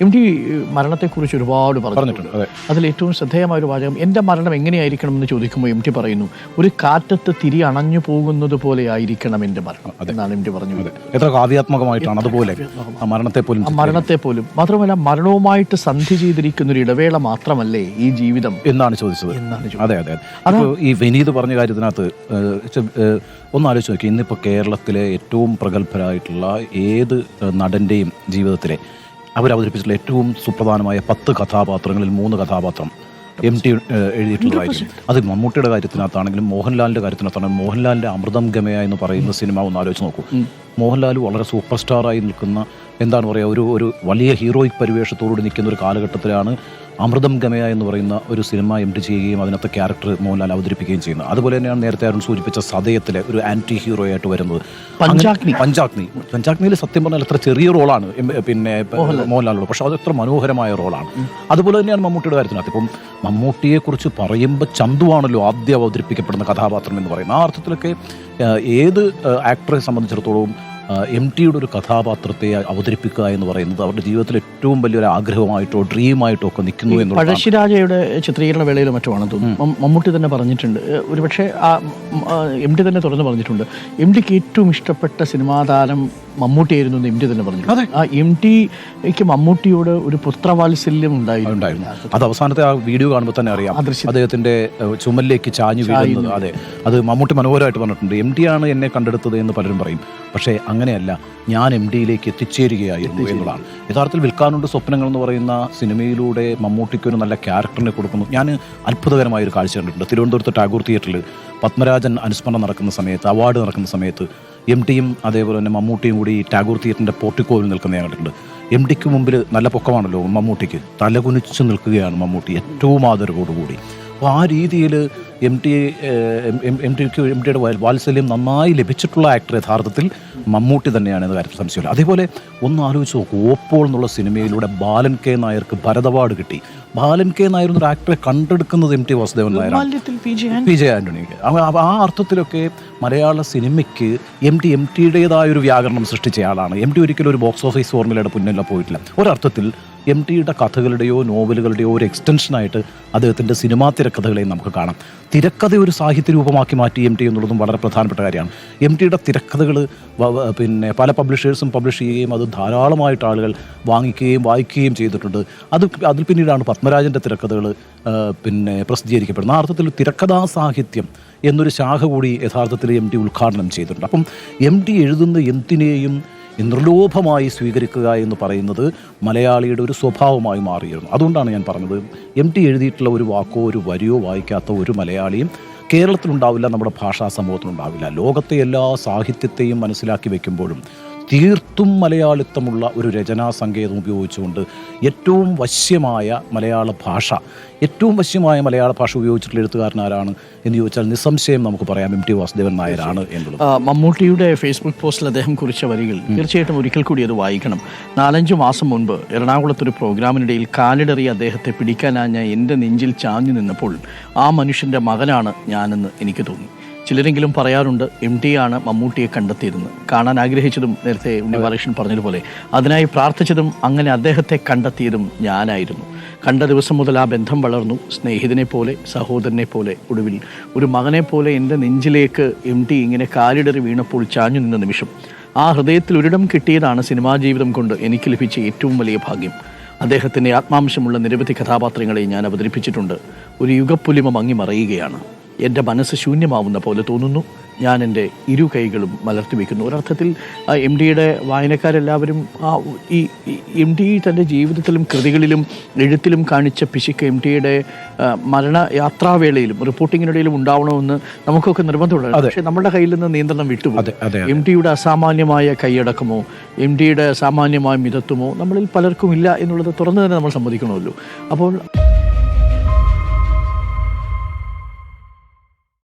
M T മരണത്തെക്കുറിച്ച് ഒരുപാട് പറഞ്ഞിട്ടുണ്ട്. അതിലേറ്റവും ശ്രദ്ധേയമായ ഒരു വാചകം, എൻ്റെ മരണം എങ്ങനെയായിരിക്കണം എന്ന് ചോദിക്കുമ്പോൾ എം ടി പറയുന്നു, ഒരു കാറ്റത്ത് തിരി അണഞ്ഞു പോകുന്നത് പോലെ ആയിരിക്കണം എൻ്റെ മരണം എന്നാണ് എം ടി പറഞ്ഞത്. എത്ര കാവ്യാത്മകമായിട്ടാണ് അതുപോലെ മരണത്തെ പോലും മാത്രമല്ല മരണവുമായിട്ട് സന്ധി ചെയ്തിരിക്കുന്ന ഒരു ഇടവേള മാത്രമല്ലേ ഈ ജീവിതം എന്നാണ് ചോദിച്ചത്. അതെ അതെ. അപ്പോൾ ഈ വിനീത് പറഞ്ഞ കാര്യത്തിനകത്ത് ഒന്നാലോചിച്ച് നോക്കി, ഇന്നിപ്പോൾ കേരളത്തിലെ ഏറ്റവും പ്രഗത്ഭരായിട്ടുള്ള ഏത് നടൻ്റെയും ജീവിതത്തിലെ അവരവതരിപ്പിച്ചിട്ടുള്ള ഏറ്റവും സുപ്രധാനമായ 10 കഥാപാത്രങ്ങളിൽ 3 കഥാപാത്രം എം ടി എഴുതിയിട്ടുള്ളതായിരിക്കും. അത് മമ്മൂട്ടിയുടെ കാര്യത്തിനകത്താണെങ്കിലും മോഹൻലാലിൻ്റെ കാര്യത്തിനകത്താണെങ്കിലും മോഹൻലാലിൻ്റെ അമൃതം ഗമയ എന്ന് പറയുന്ന സിനിമ ഒന്ന് ആലോചിച്ച് നോക്കൂ. മോഹൻലാൽ വളരെ സൂപ്പർ സ്റ്റാറായി നിൽക്കുന്ന, എന്താണ് പറയുക, ഒരു വലിയ ഹീറോയിക് പരിവേഷത്തോടുകൂടി നിൽക്കുന്ന ഒരു കാലഘട്ടത്തിലാണ് അമൃതം ഗമയ എന്ന് പറയുന്ന ഒരു സിനിമ എം ടി ചെയ്യുകയും അതിനകത്ത് ക്യാരക്ടർ മോഹൻലാൽ അവതരിപ്പിക്കുകയും ചെയ്യുന്നത്. അതുപോലെ തന്നെയാണ് നേരത്തെ അരുൺ സൂചിപ്പിച്ച സതയത്തിലെ ഒരു ആൻറ്റി ഹീറോ ആയിട്ട് വരുന്നത് പഞ്ചാഗ്നിയിൽ സത്യം പറഞ്ഞാൽ എത്ര ചെറിയ റോളാണ് പിന്നെ മോഹൻലാലിനോട്, പക്ഷെ അത് എത്ര മനോഹരമായ റോളാണ്. അതുപോലെ തന്നെയാണ് മമ്മൂട്ടിയുടെ കാര്യത്തിനകത്ത്. ഇപ്പം മമ്മൂട്ടിയെക്കുറിച്ച് പറയുമ്പോൾ ചന്തുവാണല്ലോ ആദ്യം അവതരിപ്പിക്കപ്പെടുന്ന കഥാപാത്രം എന്ന് പറയുന്നത്. ആ അർത്ഥത്തിലൊക്കെ ഏത് ആക്ടറെ സംബന്ധിച്ചിടത്തോളം എം ടിയുടെ ഒരു കഥാപാത്രത്തെ അവതരിപ്പിക്കുക എന്ന് പറയുന്നത് അവരുടെ ജീവിതത്തിൽ ഏറ്റവും വലിയൊരു ആഗ്രഹമായിട്ടോ ഡ്രീമായിട്ടോ ഒക്കെ നിൽക്കുന്നു എന്നുള്ളത്. പഴശ്ശിരാജയുടെ ചിത്രീകരണ വേളയിലോ മറ്റുമാണെന്ന് തോന്നുന്നു മമ്മൂട്ടി തന്നെ പറഞ്ഞിട്ടുണ്ട്. ഒരുപക്ഷെ എം ടി തന്നെ തുറന്ന് പറഞ്ഞിട്ടുണ്ട്, എം ടിക്ക് ഏറ്റവും ഇഷ്ടപ്പെട്ട സിനിമാ താരം മമ്മൂട്ടിയായിരുന്നു എന്ന് എം ടി തന്നെ പറഞ്ഞു. ആ എം ടിക്ക് മമ്മൂട്ടിയോട് ഒരു പുത്രവാത്സല്യം ഉണ്ടായിരുന്നു. അത് അവസാനത്തെ ആ വീഡിയോ കാണുമ്പോൾ തന്നെ അറിയാം, അദ്ദേഹത്തിന്റെ ചുമലിലേക്ക് ചാഞ്ഞു വീഴുന്നത്. അതെ, അത് മമ്മൂട്ടി മനോഹരമായിട്ട് പറഞ്ഞിട്ടുണ്ട്. എം ടി ആണ് എന്നെ കണ്ടെടുത്തത് എന്ന് പലരും പറയും, പക്ഷേ അങ്ങനെയല്ല, ഞാൻ എം ഡിയിലേക്ക് എത്തിച്ചേരുകയായിരുന്നു എന്നുള്ളതാണ്. യഥാർത്ഥത്തിൽ വിൽക്കാനുണ്ട് സ്വപ്നങ്ങൾ എന്ന് പറയുന്ന സിനിമയിലൂടെ മമ്മൂട്ടിക്ക് ഒരു നല്ല ക്യാരക്ടറിനെ കൊടുക്കുന്നു. ഞാൻ അത്ഭുതകരമായൊരു കാഴ്ച കണ്ടിട്ടുണ്ട്. തിരുവനന്തപുരത്ത് ടാഗോർ തിയേറ്ററിൽ പത്മരാജൻ അനുസ്മരണം നടക്കുന്ന സമയത്ത്, അവാർഡ് നടക്കുന്ന സമയത്ത് എം ടിയും അതേപോലെ തന്നെ മമ്മൂട്ടിയും കൂടി ടാഗോർ തിയേറ്ററിൻ്റെ പോർട്ടിക്കോയിൽ നിൽക്കുന്ന ഞാൻ കണ്ടിട്ടുണ്ട്. എം ടിക്ക് മുമ്പിൽ നല്ല പൊക്കമാണല്ലോ മമ്മൂട്ടിക്ക്, തലകുനിച്ച് നിൽക്കുകയാണ് മമ്മൂട്ടി ഏറ്റവും ആദരവോടുകൂടി. അപ്പോൾ ആ രീതിയിൽ എം ടിയുടെ വാത്സല്യം നന്നായി ലഭിച്ചിട്ടുള്ള ആക്ടർ യഥാർത്ഥത്തിൽ മമ്മൂട്ടി തന്നെയാണ് എന്ന കാര്യത്തിൽ സംശയമില്ല. അതേപോലെ ഒന്ന് ആലോചിച്ച് നോക്കൂ, ഓപ്പോൾ എന്നുള്ള സിനിമയിലൂടെ ബാലൻ കെ നായർക്ക് ഭരത് അവാർഡ് കിട്ടി. ബാലൻ കെ നായർ എന്നൊരു ആക്ടറെ കണ്ടെടുക്കുന്നത് എം ടി വാസുദേവൻ നായരാണ്, പി ജെ ആന്റണിക്ക്. ആ അർത്ഥത്തിലൊക്കെ മലയാള സിനിമയ്ക്ക് എം ടിയുടേതായൊരു വ്യാകരണം സൃഷ്ടിച്ചയാളാണ്. എം ടി ഒരിക്കലും ഒരു ബോക്സ് ഓഫീസ് ഫോർമുലയുടെ പിന്നിൽ പോയിട്ടില്ല. ഒരർത്ഥത്തിൽ എം ടിയുടെ കഥകളുടെയോ നോവലുകളുടെയോ ഒരു എക്സ്റ്റൻഷനായിട്ട് അദ്ദേഹത്തിൻ്റെ സിനിമാ തിരക്കഥകളെയും നമുക്ക് കാണാം. തിരക്കഥ ഒരു സാഹിത്യ രൂപമാക്കി മാറ്റി എം ടി എന്നുള്ളതും വളരെ പ്രധാനപ്പെട്ട കാര്യമാണ്. എം ടിയുടെ തിരക്കഥകൾ പിന്നെ പല പബ്ലിഷേഴ്സും പബ്ലിഷ് ചെയ്യുകയും അത് ധാരാളമായിട്ട് ആളുകൾ വാങ്ങിക്കുകയും വായിക്കുകയും ചെയ്തിട്ടുണ്ട്. അതിൽ പിന്നീടാണ് പത്മരാജൻ്റെ തിരക്കഥകൾ പിന്നെ പ്രസിദ്ധീകരിക്കപ്പെടുന്നത്. ആ അർത്ഥത്തിൽ തിരക്കഥാ സാഹിത്യം എന്നൊരു ശാഖ കൂടി യഥാർത്ഥത്തിൽ എം ടി ഉദ്ഘാടനം ചെയ്തിട്ടുണ്ട്. അപ്പം എം ടി എഴുതുന്ന എന്തിനേയും നിർലോഭമായി സ്വീകരിക്കുക എന്ന് പറയുന്നത് മലയാളിയുടെ ഒരു സ്വഭാവമായി മാറിയിരുന്നു. അതുകൊണ്ടാണ് ഞാൻ പറഞ്ഞത്, എം ടി എഴുതിയിട്ടുള്ള ഒരു വാക്കോ ഒരു വരിയോ വായിക്കാത്ത ഒരു മലയാളിയും കേരളത്തിലുണ്ടാവില്ല, നമ്മുടെ ഭാഷാ സമൂഹത്തിലുണ്ടാവില്ല. ലോകത്തെ എല്ലാ സാഹിത്യത്തെയും മനസ്സിലാക്കി വയ്ക്കുമ്പോഴും തീർത്തും മലയാളിത്തമുള്ള ഒരു രചനാ സങ്കേതം ഉപയോഗിച്ചുകൊണ്ട് ഏറ്റവും വശ്യമായ മലയാള ഭാഷ ഉപയോഗിച്ചിട്ടുള്ള എഴുത്തുകാരൻ ആരാണ് എന്ന് ചോദിച്ചാൽ നിസ്സംശയം നമുക്ക് പറയാം എം ടി വാസുദേവൻ നായരാണ് എന്നുള്ളത്. മമ്മൂട്ടിയുടെ ഫേസ്ബുക്ക് പോസ്റ്റിൽ അദ്ദേഹം കുറിച്ച വരികൾ തീർച്ചയായിട്ടും ഒരിക്കൽ കൂടി അത് വായിക്കണം. 4-5 മാസം മുൻപ് എറണാകുളത്തൊരു പ്രോഗ്രാമിനിടയിൽ കാലിടറി അദ്ദേഹത്തെ പിടിക്കാനാഞ്ഞ എൻ്റെ നെഞ്ചിൽ ചാഞ്ഞു നിന്നപ്പോൾ ആ മനുഷ്യൻ്റെ മകനാണ് ഞാനെന്ന് എനിക്ക് തോന്നി. ചിലരെങ്കിലും പറയാറുണ്ട് എം ടി ആണ് മമ്മൂട്ടിയെ കണ്ടെത്തിയിരുന്നത്. കാണാൻ ആഗ്രഹിച്ചതും നേരത്തെ ഉണ്ണി ബാലകൃഷ്ണൻ പറഞ്ഞതുപോലെ അതിനായി പ്രാർത്ഥിച്ചതും അങ്ങനെ അദ്ദേഹത്തെ കണ്ടെത്തിയതും ഞാനായിരുന്നു. കണ്ട ദിവസം മുതൽ ആ ബന്ധം വളർന്നു. സ്നേഹിതനെ പോലെ, സഹോദരനെ പോലെ, ഒടുവിൽ ഒരു മകനെ പോലെ എൻ്റെ നെഞ്ചിലേക്ക് എം ടി ഇങ്ങനെ കാലിടറി വീണപ്പോൾ ചാഞ്ഞു നിന്ന നിമിഷം ആ ഹൃദയത്തിൽ ഒരിടം കിട്ടിയതാണ് സിനിമാ ജീവിതം കൊണ്ട് എനിക്ക് ലഭിച്ച ഏറ്റവും വലിയ ഭാഗ്യം. അദ്ദേഹത്തിൻ്റെ ആത്മാംശമുള്ള നിരവധി കഥാപാത്രങ്ങളെ ഞാൻ അവതരിപ്പിച്ചിട്ടുണ്ട്. ഒരു യുഗപ്പുലിമ മങ്ങി മറയുകയാണ്. എൻ്റെ മനസ്സ് ശൂന്യമാവുന്ന പോലെ തോന്നുന്നു. ഞാൻ എൻ്റെ ഇരു കൈകളും മലർത്തി വയ്ക്കുന്നു. ഒരർത്ഥത്തിൽ എം ടിയുടെ വായനക്കാരെല്ലാവരും ഈ എം ടി തൻ്റെ ജീവിതത്തിലും കൃതികളിലും എഴുത്തിലും കാണിച്ച പിശുക്ക് എം ടിയുടെ മരണയാത്രാവേളയിലും റിപ്പോർട്ടിങ്ങിനിടയിലും ഉണ്ടാവണമെന്ന് നമുക്കൊക്കെ നിർബന്ധമുണ്ട്. പക്ഷേ നമ്മുടെ കയ്യിൽ നിന്ന് നിയന്ത്രണം വിട്ടുപോകും. എം ടിയുടെ അസാമാന്യമായ കൈയടക്കമോ എം ടിയുടെ അസാമാന്യമായ മിതത്വമോ നമ്മളിൽ പലർക്കും ഇല്ല എന്നുള്ളത് തുറന്നു തന്നെ നമ്മൾ സമ്മതിക്കണമല്ലോ. അപ്പോൾ